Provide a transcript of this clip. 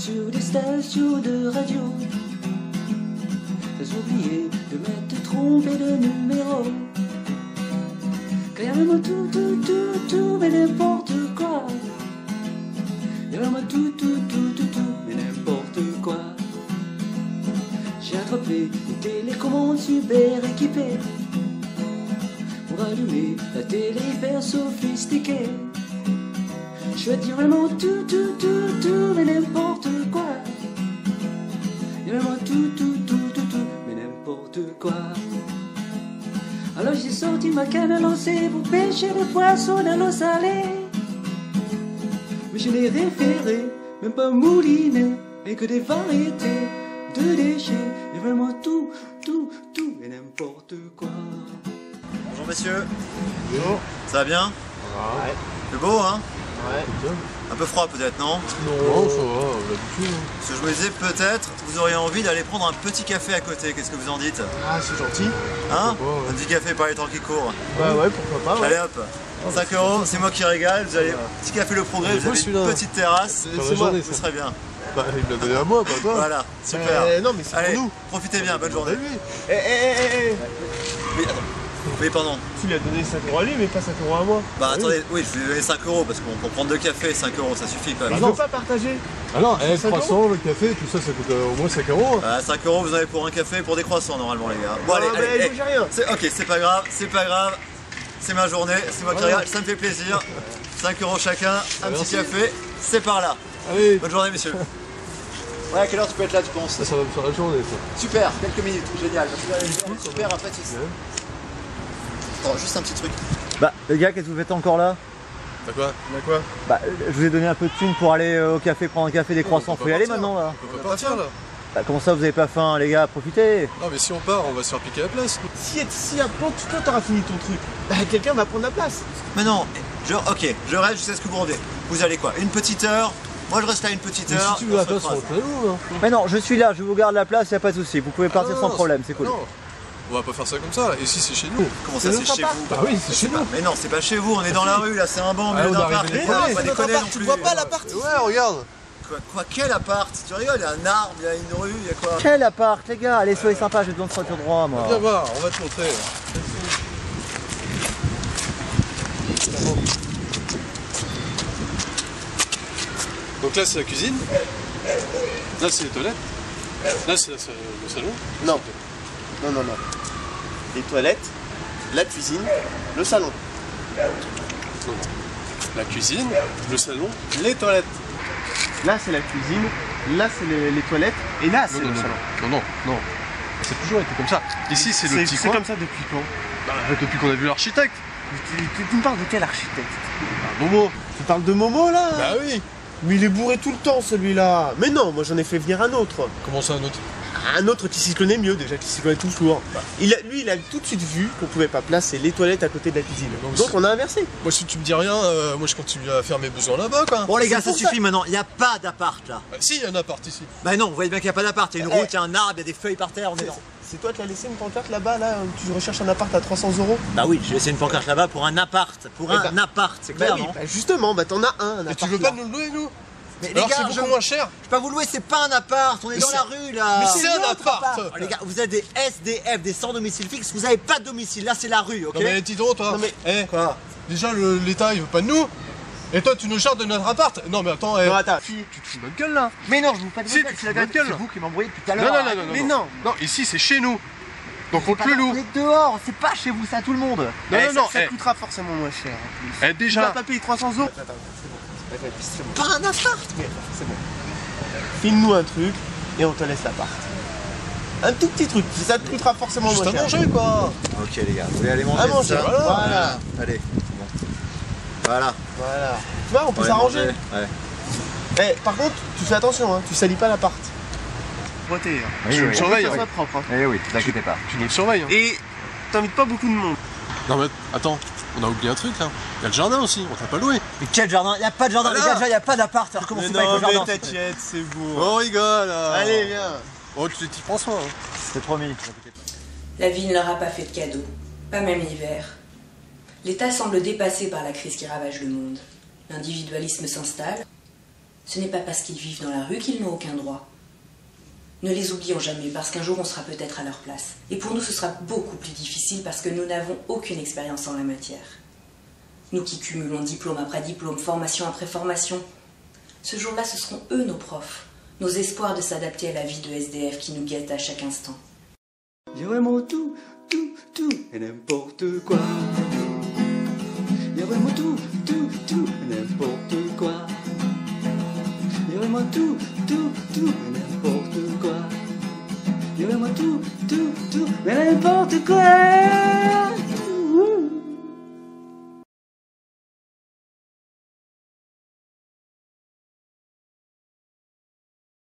sur des stations de radio. J'ai oublié de mettre trompé de numéro. Quand il y a vraiment tout, mais n'importe quoi. Il y a vraiment tout, mais n'importe quoi. J'ai attrapé une télécommande super équipée pour allumer la télé hyper sophistiquée. Je veux dire vraiment tout, mais n'importe quoi. Il y a vraiment tout, mais n'importe quoi. Alors j'ai sorti ma canne à lancer pour pêcher des poissons dans l'eau salée. Mais je l'ai référé, même pas mouliné, et que des variétés de déchets. Il y a vraiment tout, mais n'importe quoi. Bonjour messieurs. Bonjour. Ça va bien? Ouais. C'est beau hein? Ouais. Un peu froid peut-être, non? Non, ça va, l'habitude. Parce que je me disais peut-être vous auriez envie d'aller prendre un petit café à côté, qu'est-ce que vous en dites? Ah, c'est gentil. Hein? Pourquoi pas, ouais. Un petit café par les temps qui courent. Bah ouais, pourquoi pas, ouais. Allez hop, 5 €, c'est moi qui régale, vous allez, petit café Le Progrès, vous avez une petite terrasse, C'est moi, vous serez bien. Bah, il me l'a donné à moi, pas toi. Voilà, super. Non, mais c'est Allez, pour nous. profitez bien, bonne journée. Lui. Eh. Oui, attends. Oui, pardon. Tu lui as donné 5 € à lui, mais pas 5 € à moi. Bah attendez, oui, je vais lui donner 5 € parce qu'on peut prendre 2 cafés, 5 €, ça suffit quand même. Je veux pas partager. Ah non, C'est 5 croissant, le café, tout ça, ça coûte au moins 5 €. 5 € vous en avez pour un café et pour des croissants normalement les gars. Bon allez, mais j'ai rien. Ok, c'est pas grave, c'est ma journée, c'est moi qui régale, ça me fait plaisir. 5 € chacun, un petit café, c'est par là. Allez, Bonne journée messieurs. Ouais, à quelle heure tu peux être là tu penses? ça va me faire la journée, ça. Super, quelques minutes, génial. Super, après tu... Attends, juste un petit truc. Bah les gars, qu'est-ce que vous faites encore là? T'as quoi? Bah je vous ai donné un peu de thunes pour aller au café, prendre un café, des croissants, faut y aller maintenant là. On peut pas partir là. Bah, comment ça vous avez pas faim les gars, profitez. Non mais si on part, on va se faire piquer la place. Si après toi t'auras fini ton truc, bah quelqu'un va prendre la place. Mais non, ok, je reste, je sais ce que vous rendez. Vous allez quoi? Une petite heure? Moi je reste là une petite Mais heure. si tu veux la on se place, on croise. va te la louer, hein. Mais non, je suis là, je vous garde la place, y a pas de souci. Vous pouvez partir Ah sans non, problème, c'est cool. Non, on va pas faire ça comme ça. Et si c'est chez nous? Comment ça c'est chez vous? Bah oui, c'est chez nous. Mais non, c'est pas chez vous, on est dans la rue là, c'est un banc, Ah, mais on d'un arrive parc. les Faut premiers. pas déconner non Tu plus. vois pas l'appart? Ouais, regarde. Quoi, quel appart? Tu rigoles, il y a un arbre, il y a une rue, il y a quoi? Quel appart les gars? Allez, soyez sympas, j'ai besoin de sortir droit moi. Viens voir, on va te montrer. Donc là c'est la cuisine. Là c'est les toilettes. Là c'est le salon. Non. Les toilettes, la cuisine, le salon. Non. La cuisine, le salon, les toilettes. Là c'est la cuisine, là c'est les toilettes, et là c'est le salon. Non. Ça a toujours été comme ça. Ici c'est le petit C'est coin. comme ça depuis quand? Bah, depuis qu'on a vu l'architecte. Tu me parles de quel architecte? Momo. Tu parles de Momo là? Bah oui. Mais il est bourré tout le temps celui-là. Mais non, moi j'en ai fait venir un autre. Comment ça un autre? Un autre qui s'y connaît mieux déjà, qui s'y connaît toujours. Lui il a tout de suite vu qu'on pouvait pas placer les toilettes à côté de la cuisine. Non, mais Donc c'est- on a inversé. Moi si tu me dis rien, moi je continue à faire mes besoins là-bas quoi. Bon les gars, C'est ça pour suffit maintenant, il n'y a pas d'appart là. Bah, si, il y a un appart ici. Bah non, vous voyez bien qu'il n'y a pas d'appart, il y a une route, il y a un arbre, il y a des feuilles par terre, on est dans... C'est toi qui as laissé une pancarte là-bas, là, tu recherches un appart à 300 €. Bah oui, j'ai laissé une pancarte là-bas pour un appart, appart, c'est clair Bah oui, non? bah justement, bah t'en as un Mais appart. tu veux pas nous le louer nous? Mais les Alors gars, c'est beaucoup moins cher. je peux pas vous louer, c'est pas un appart, on est Mais dans c'est- la rue là. Mais c'est un notre appart. appart. Oh, les gars, vous êtes des SDF, des sans domicile fixe, vous avez pas de domicile, là c'est la rue, ok? Non mais dis donc toi. Non, mais- Eh, Quoi? déjà l'État il veut pas de nous. Et toi tu nous charges de notre appart. Non mais attends, Non, attends. tu te fous de notre gueule là. Mais non, je vous fais de Si, votre gueule, tu c'est la fous de votre gueule, gueule, c'est vous qui m'embrouillez depuis tout à Non, l'heure. non, non, Mais non. non. Non, ici c'est chez nous. Donc on te le loue. On est dehors, c'est pas chez vous, c'est à tout le monde. Non, non, non. Ça Eh, coûtera forcément moins cher en plus. eh, Tu vas déjà. pas payer 300 €. Attends, c'est bon. Pas un appart. C'est bon. File-nous un truc et on te laisse l'appart. Un tout petit truc, ça te coûtera forcément Juste moins à cher. manger quoi. Ok les gars, vous voulez aller manger? À manger, c'est ça voilà. Allez, bon. Voilà. Voilà. Tu vois, on peut Ouais, s'arranger. manger, ouais. Eh, par contre, tu fais attention, hein, tu salis pas l'appart. Protéger. Tu me surveilles. Que ça Hein. soit propre. Hein. Eh oui, ne vous inquiétez pas. Tu nous le surveilles. Hein. Et t'invites pas beaucoup de monde. Non mais attends, on a oublié un truc là. Il y a le jardin aussi, on t'a pas loué. Mais quel jardin? Il n'y a pas de jardin, les Voilà. gars, déjà il n'y a pas d'appart, alors comment c'est pas avec le jardin? t'inquiète, c'est beau. On rigole là. Allez, viens. Oh tu t'y prends soin. Hein. C'est promis, ne vous inquiétez pas. La vie ne leur a pas fait de cadeau, pas même l'hiver. L'État semble dépassé par la crise qui ravage le monde. L'individualisme s'installe. Ce n'est pas parce qu'ils vivent dans la rue qu'ils n'ont aucun droit. Ne les oublions jamais, parce qu'un jour on sera peut-être à leur place. Et pour nous ce sera beaucoup plus difficile parce que nous n'avons aucune expérience en la matière. Nous qui cumulons diplôme après diplôme, formation après formation, ce jour-là ce seront eux nos profs, nos espoirs de s'adapter à la vie de SDF qui nous guette à chaque instant. Il y a vraiment tout, et n'importe quoi. Il y a vraiment tout, et n'importe quoi. Il y a vraiment tout, et n'importe quoi. Il y a vraiment tout, et n'importe quoi.